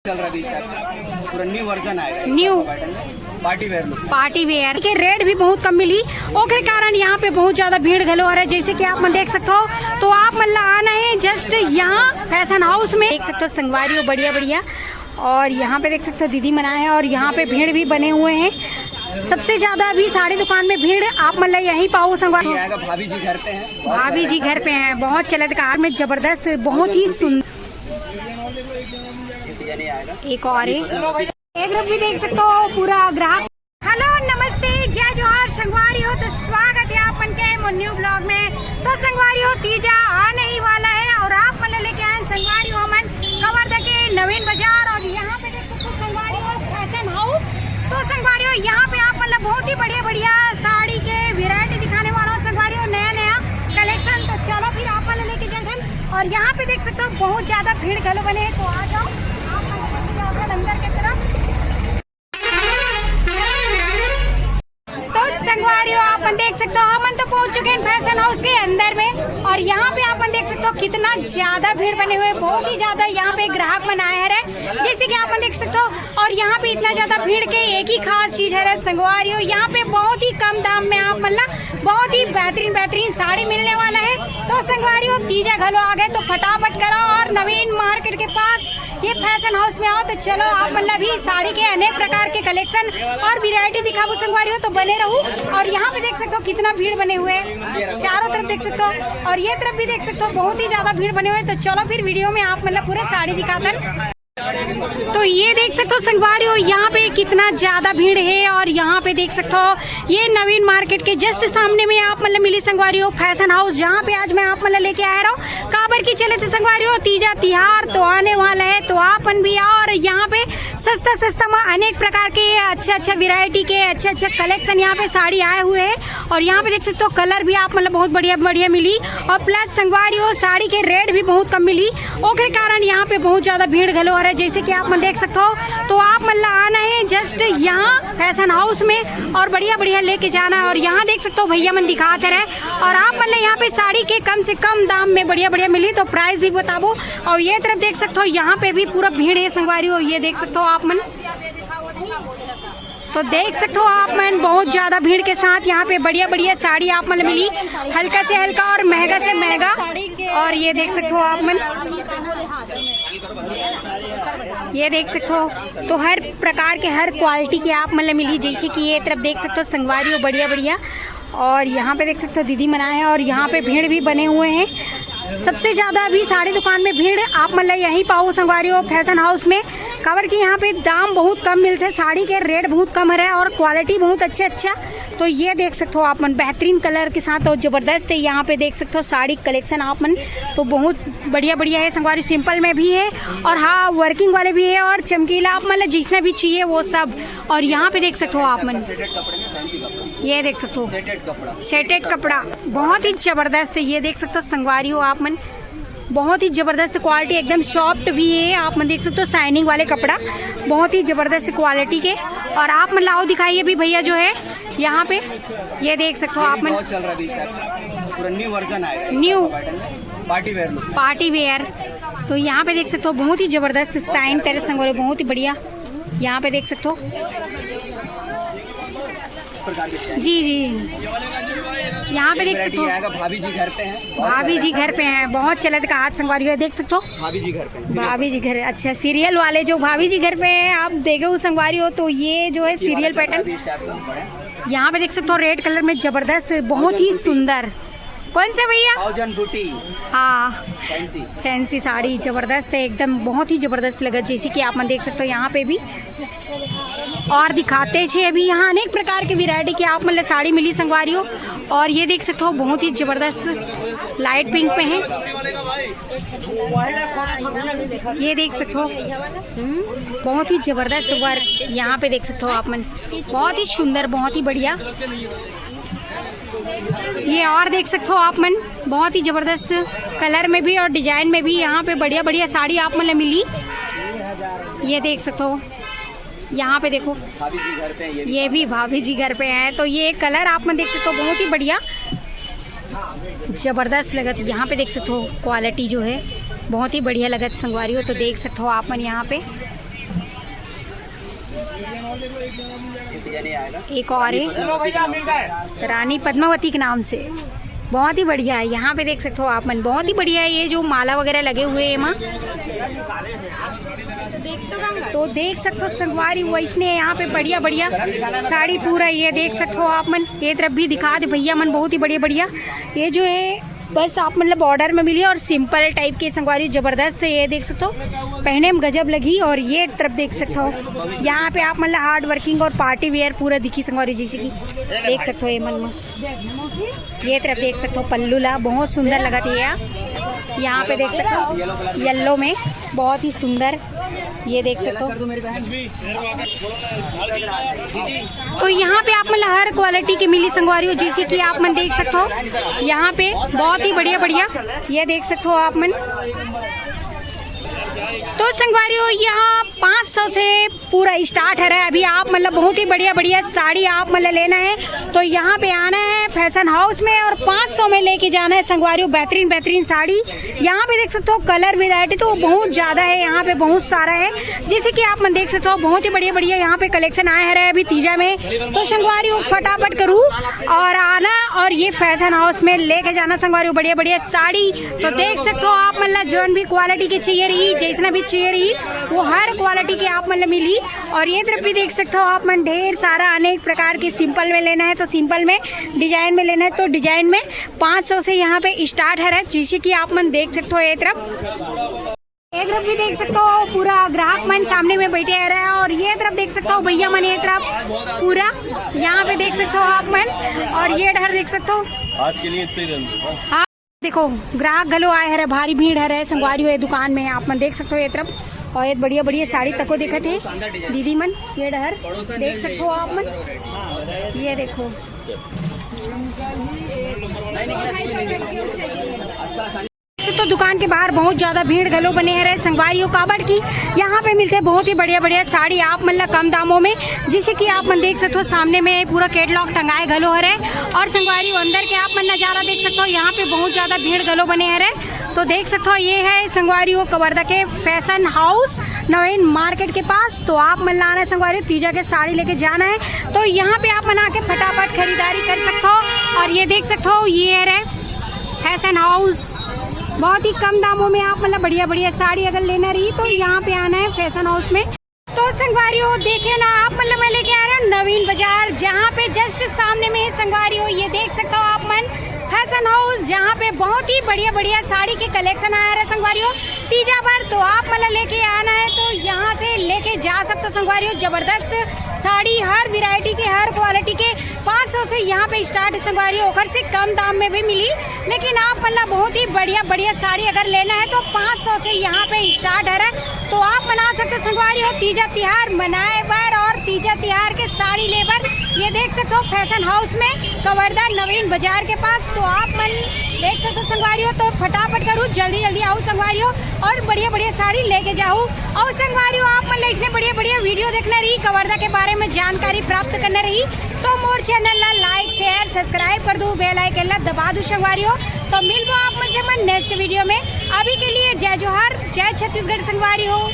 चल रहा है पूरा न्यू वर्जन आएगा। न्यू पार्टी वेयर के रेट भी बहुत कम मिली। ओकर कारण यहाँ पे बहुत ज्यादा भीड़ घलो हो रहा है। जैसे कि आप मन देख सकते हो, तो आप मतलब आना है जस्ट यहाँ फैशन हाउस में। देख सकते हो संगवारी हो बढ़िया बढ़िया, और यहाँ पे देख सकते हो दीदी मना है, और यहाँ पे भीड़ भी बने हुए हैं। सबसे ज्यादा अभी साड़ी दुकान में भीड़ आप मतलब यहीं पाओ संगवारी। भाभी जी घर पे हैं, भाभी जी घर पे हैं, बहुत चलत कार में जबरदस्त, बहुत ही सुंदर। एक और एक भी देख सकते हो पूरा ग्राहक। हेलो नमस्ते जय जोहार संगवारी हो, तो स्वागत है आपन के न्यू ब्लॉग में। तो संगवारी हो तीजा आने ही वाला है, और आप मतलब लेके आए संगवारी हो मन कवर्धा के नवीन बाजार। और यहाँ पे देख सकते हो संगवारी हो फैशन हाउस। तो संगवारी हो यहाँ पे आप मतलब बहुत ही बढ़िया बढ़िया साड़ी के वेरायटी दिखाने वाला हूँ संगवारी हो, नया नया कलेक्शन। तो चलो फिर आप मतलब लेके चलते। और यहाँ पे देख सकते हो बहुत ज्यादा भीड़ घलो बने हैं, तो आ जाओ अंदर की तरफ। तो संगवारी हो आप देख सकते हो, हम तो पहुंच चुके हैं फैशन हाउस के अंदर में। और यहाँ पे आप देख सकते हो कितना ज्यादा भीड़ बने हुए, बहुत ही ज्यादा यहाँ पे ग्राहक बनाए है, जैसे कि आप देख सकते हो। और यहाँ पे इतना ज्यादा भीड़ के एक ही खास चीज है संगवारी हो, यहाँ पे बहुत ही कम दाम में आप मतलब बहुत ही बेहतरीन बेहतरीन साड़ी मिलने वाला है। तो संगवारी हो तीजा घलो आ गए, तो फटाफट करो और नवीन मार्केट के पास ये फैशन हाउस में आओ। तो चलो आप मतलब भी साड़ी के अनेक प्रकार के कलेक्शन और वैरायटी दिखाओ संगवारी हो, तो बने रहो। और यहाँ पे देख सकते हो कितना भीड़ बने हुए हैं, चारों तरफ देख सकते हो, और ये तरफ भी देख सकते हो बहुत ही ज्यादा भीड़ बने हुए। तो चलो फिर वीडियो में आप मतलब पूरे साड़ी दिखाते। तो ये देख सकते हो संगवारी हो यहाँ पे कितना ज्यादा भीड़ है। और यहाँ पे देख सकते हो ये नवीन मार्केट के जस्ट सामने में आप मतलब मिली संगवारी हो फैशन हाउस, जहाँ पे आज मैं आप मतलब लेके आया रहा हूँ। काबर की चले थे संगवारी हो, तीजा तिहार तो आने वाला है, तो आपन भी आओ। और यहाँ पे सस्ता सस्ता में अनेक प्रकार के अच्छा अच्छा वैरायटी के अच्छा अच्छा कलेक्शन यहाँ पे साड़ी आए हुए हैं। और यहाँ पे देख सकते हो कलर भी आप मतलब बहुत बढ़िया बढ़िया मिली, और प्लस संगवारी हो साड़ी के रेट भी बहुत कम मिली। ओकर कारण यहाँ पे बहुत ज्यादा भीड़ घलो हो रहा है, जैसे कि आप मन देख सकते हो। तो आप मतलब आना है जस्ट यहाँ फैशन हाउस में, और बढ़िया बढ़िया लेके जाना है। और यहाँ देख सकते हो भैया मन दिखाते रहे, और आप मतलब यहाँ पे साड़ी के कम से कम दाम में बढ़िया बढ़िया मिली, तो प्राइस भी बताबो। और ये तरफ देख सकते हो यहाँ पे भी पूरा भीड़ है संगवारी हो, ये देख सकते हो आप मन। तो देख सकते हो आप मन बहुत ज्यादा भीड़ के साथ यहाँ पे बढ़िया बढ़िया साड़ी आप मतलब मिली, हल्का से हल्का और महंगा से महंगा। और ये देख सकते हो आप मन, ये देख सकते हो तो हर प्रकार के हर क्वालिटी के आप मतलब मिली। जैसे कि ये तरफ देख सकते हो संगवारी हो बढ़िया बढ़िया, और यहाँ पे देख सकते हो दीदी मना है, और यहाँ पे भीड़ भी बने हुए हैं। सबसे ज्यादा अभी साड़ी दुकान में भीड़ आप मतलब यहीं पाओ संगवारी हो फैशन हाउस में। कवर की यहाँ पे दाम बहुत कम मिलते हैं, साड़ी के रेट बहुत कम है, और क्वालिटी बहुत अच्छा। तो ये देख सकते हो आप मन बेहतरीन कलर के साथ, और जबरदस्त है। यहाँ पे देख सकते हो साड़ी कलेक्शन आप मन तो बहुत बढ़िया बढ़िया है संगवारी, सिंपल में भी है, और हाँ वर्किंग वाले भी है, और चमकीला आप मतलब जिसने भी चाहिए वो सब। और यहाँ पे देख सकते हो आप मन, ये देख सकते हो सेटेड कपड़ा बहुत ही जबरदस्त है। ये देख सकते हो संगवारी हो आप मन बहुत ही जबरदस्त क्वालिटी, एकदम सॉफ्ट भी है। आप मन देख सकते हो शाइनिंग वाले कपड़ा बहुत ही जबरदस्त क्वालिटी के। और आप मन लाओ दिखाइए भी भैया जो है यहाँ पे, ये देख सकते हो आप मन पूरा न्यू वर्जन आएगा, न्यू पार्टी वेयर। तो यहाँ पे देख सकते हो बहुत ही जबरदस्त साइन टेरेस संगवारी बहुत ही बढ़िया। यहाँ पे देख सकते हो जी यहाँ पे देख सकते हो भाभी जी घर पे हैं, भाभी जी घर पे हैं, बहुत चलत का हाथ संगवारी हो। देख सकते हो भाभी जी घर पे, भाभी जी घर, अच्छा सीरियल वाले जो भाभी जी घर पे हैं आप देखे हो संगवारी हो। तो ये जो है सीरियल पैटर्न यहाँ पे देख सकते हो रेड कलर में जबरदस्त, बहुत ही सुंदर। कौन से भैया? बूटी। हाँ फैंसी साड़ी जबरदस्त है एकदम, बहुत ही जबरदस्त लगा। जैसे कि आप मन देख सकते हो यहाँ पे भी और दिखाते छे अभी यहाँ अनेक प्रकार के वैरायटी की आप मतलब साड़ी मिली संगवारी हो। और ये देख सकते हो बहुत ही जबरदस्त लाइट पिंक में है, ये देख सकते हो बहुत ही जबरदस्त वर्क यहाँ पे देख सकते हो आप मन, बहुत ही सुंदर बहुत ही बढ़िया। ये और देख सकते हो आप मन बहुत ही जबरदस्त कलर में भी और डिजाइन में भी यहाँ पे बढ़िया बढ़िया साड़ी आप मतलब मिली। ये देख सकते हो यहाँ पे देखो भाभी जी घर पे हैं, ये भी भाभी जी घर पे हैं। तो ये कलर आप मन देख सकते हो बहुत ही बढ़िया जबरदस्त लगत। यहाँ पे देख सकते हो क्वालिटी जो है बहुत ही बढ़िया लगत संगवारी हो। तो देख सकते हो आप मन यहाँ पे डिजाइन आएगा। एक और है रानी पद्मावती के नाम से, बहुत ही बढ़िया है। यहाँ पे देख सकते हो आप मन, बहुत ही बढ़िया है। ये जो माला वगैरह लगे हुए हैं माँ, तो देख सकते हो संगवारी वैसने यहाँ पे बढ़िया बढ़िया साड़ी पूरा ये देख सकते हो आप मन। ये तरफ भी दिखा दे भैया मन, बहुत ही बढ़िया बढ़िया। ये जो है बस आप मतलब ऑर्डर में मिली और सिंपल टाइप के संगवारी जबरदस्त है। ये देख सकते हो पहने में गजब लगी। और ये तरफ देख सकते हो यहाँ पे आप मतलब हार्ड वर्किंग और पार्टी वेयर पूरा दिखी संगवारी जैसे की देख सकते हो। ये मन में ये तरफ देख सकते हो पल्लू ला बहुत सुंदर लगा थी। यहाँ पे देख सकते हो येलो में बहुत ही सुंदर, ये देख सकते हो। तो यहाँ पे आप मतलब हर क्वालिटी की मिली संगवारी हो जैसे कि आप मन देख सकते हो। यहाँ पे बहुत ही बढ़िया बढ़िया ये देख सकते हो आप मन। तो संगवारी हो यहाँ 500 से पूरा स्टार्ट है। अभी आप मतलब बहुत ही बढ़िया बढ़िया साड़ी आप मतलब लेना है तो यहाँ पे आना है फैशन हाउस में और 500 में लेके जाना है संगवारी हो बेहतरीन बेहतरीन साड़ी। यहाँ पे देख सकते हो कलर वेरायटी तो बहुत ज्यादा है, यहाँ पे बहुत सारा है जैसे कि आप मन देख सकते हो। बहुत ही बढ़िया बढ़िया यहाँ पे कलेक्शन आया है अभी तीजा में। तो संगवारी हो फटाफट करूँ और आना और ये फैशन हाउस में लेके जाना संगवारी हो बढ़िया बढ़िया साड़ी। तो देख सकते हो आप मतलब जो भी क्वालिटी की चाहिए रही जैसा भी चाहिए रही वो हर क्वालिटी की आप मतलब मिली। और ये तरफ भी देख सकते हो आप मन ढेर सारा अनेक प्रकार के सिंपल में लेना है तो सिंपल में, डिजाइन में लेना है तो डिजाइन में 500 से यहाँ पे स्टार्ट है जैसे कि आप मन देख सकते हो। ये तरफ भी देख सकते हो पूरा ग्राहक मन सामने में बैठे रहे हैं। और ये तरफ देख सकते हो भैया मन, ये तरफ पूरा यहाँ पे देख सकते हो आप मन। और ये डर देख सकते हो आज के लिए हाँ देखो ग्राहक गलो आए है, भारी भीड़ है संगवारी हुए दुकान में आप मन देख सकते हो। ये तरफ और ये बढ़िया बढ़िया साड़ी तक को देखते थे दीदी मन। ये डहर देख सकते हो आप मन, ये देखो तो दुकान के बाहर बहुत ज्यादा भीड़ गलो बने हैं संगवारी हो काबड़ की। यहाँ पे मिलते हैं बहुत ही बढ़िया बढ़िया साड़ी आप मतलब कम दामों में जैसे कि आप मन देख सकते हो। सामने में पूरा कैटलॉग टंगाए गलो है और संगवारी अंदर के आप मन नजारा देख सकते हो। यहाँ पे बहुत ज्यादा भीड़ गलो बने हैं तो देख सकते हो। ये है संगवारी हो कवर्धा के फैशन हाउस नवीन मार्केट के पास। तो आप मन लाना है संगवारी तीजा के साड़ी लेके जाना है तो यहाँ पे आप बना के फटाफट खरीदारी कर सकते हो। और ये देख सकते हो ये है फैशन हाउस, बहुत ही कम दामों में आप मतलब बढ़िया बढ़िया साड़ी अगर लेना रही तो यहाँ पे आना है फैशन हाउस में। तो संगवारी हो देखिए ना आप मतलब मैं लेके आ रहा हूँ नवीन बाजार, जहाँ पे जस्ट सामने में है संगवारी हो। ये देख सकते हो आप मन फैशन हाउस, जहाँ पे बहुत ही बढ़िया बढ़िया साड़ी के कलेक्शन आया है संगवारी हो तीजा पर। तो आप मतलब लेके आना है तो यहाँ से लेके जा सकते हो संगवारी हो। जबरदस्त साड़ी हर वैरायटी के हर क्वालिटी के 500 से यहाँ पे स्टार्ट है संगवारी हो। ओखर से कम दाम में भी मिली लेकिन आप मतलब बहुत ही बढ़िया बढ़िया साड़ी अगर लेना है तो 500 से यहाँ पे स्टार्ट है। तो आप बना सकते हो संगवारी हो तीजा तिहार मनाए बर और तीजा तिहार के साड़ी लेबर। ये देख सकते हो फैशन हाउस में कवर्धा नवीन बाजार के पास। तो आप मन देख सकते हो संगवारी हो तो फटाफट करूँ जल्दी जल्दी आओ संगवारी हो और बढ़िया बढ़िया साड़ी लेके जाओ। और संगवारी हो आप मन इसने बढ़िया बढ़िया वीडियो देखना रही कवर्धा के बारे में जानकारी प्राप्त करना रही तो मोर चैनल ला लाइक शेयर सब्सक्राइब कर दो, बेल आइकन ला दबा दो संगवारी हो। तो मिल आप मन से नेक्स्ट वीडियो में। अभी के लिए जय जोहार, जय छत्तीसगढ़ संगवारी हो।